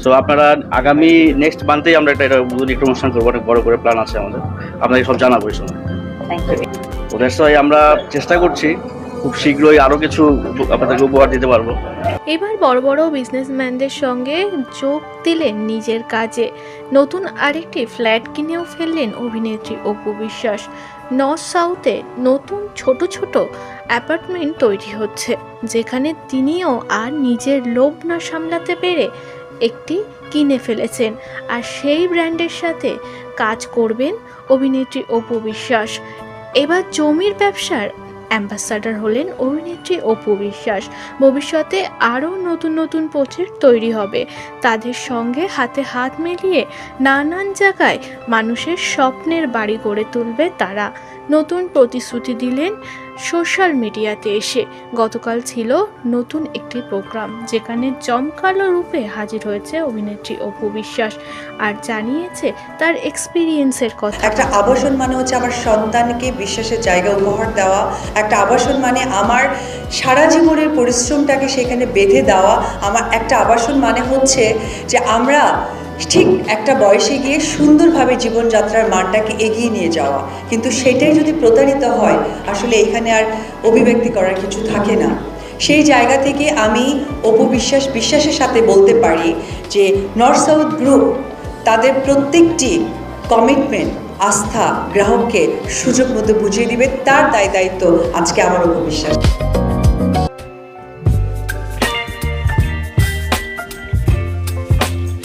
So আপনারা আগামী next মান্থেই আমরা একটা একটা অনুষ্ঠান করবো, অনেক বড় করে প্ল্যান আছে আমাদের, আপনাকে সব জানাবো এই সময়। তো দ্যাটস ওয়াই আমরা চেষ্টা করছি খুব শীঘ্রই আরো কিছু আপনাদেরকে উপহার দিতে পারবো। এবার বড় বড় বিজনেসম্যানদের সঙ্গে যোগ দিলেন নিজের কাজে। নতুন আরেকটি ফ্ল্যাট কিনেও ফেললেন অভিনেত্রী অপু বিশ্বাস। নর্থ সাউথে নতুন ছোট ছোট অ্যাপার্টমেন্ট তৈরি হচ্ছে, যেখানে তিনিও আর নিজের লোভ না সামলাতে পেরে একটি কিনে ফেলেছেন। আর সেই ব্র্যান্ডের সাথে কাজ করবেন অভিনেত্রী অপু বিশ্বাস। এবার জমির ব্যবসার অ্যাম্বাসাডার হলেন অভিনেত্রী অপু বিশ্বাস। ভবিষ্যতে আরও নতুন নতুন প্রজেক্ট তৈরি হবে তাদের সঙ্গে। হাতে হাত মিলিয়ে নানান জায়গায় মানুষের স্বপ্নের বাড়ি গড়ে তুলবে তারা। নতুন প্রতিশ্রুতি দিলেন সোশ্যাল মিডিয়াতে এসে। গতকাল ছিল নতুন একটি প্রোগ্রাম, যেখানে জমকালো রূপে হাজির হয়েছে অভিনেত্রী অপু বিশ্বাস আর জানিয়েছে তার এক্সপিরিয়েন্সের কথা। একটা আবাসন মানে হচ্ছে আমার সন্তানকে বিশ্বাসের জায়গা উপহার দেওয়া। একটা আবাসন মানে আমার সারা জীবনের পরিশ্রমটাকে সেখানে বেঁধে দেওয়া। আমার একটা আবাসন মানে হচ্ছে যে আমরা ঠিক একটা বয়সে গিয়ে সুন্দরভাবে জীবনযাত্রার মানটাকে এগিয়ে নিয়ে যাওয়া। কিন্তু সেটাই যদি প্রতারিত হয়, আসলে এখানে আর অভিব্যক্তি করার কিছু থাকে না। সেই জায়গা থেকে আমি অপু বিশ্বাসের সাথে বলতে পারি যে নর্থ সাউথ গ্রুপ তাদের প্রত্যেকটি কমিটমেন্ট, আস্থা গ্রাহককে সুযোগ মতো বুঝিয়ে দিবে, তার দায়িত্ব আজকে আমার অপু বিশ্বাস।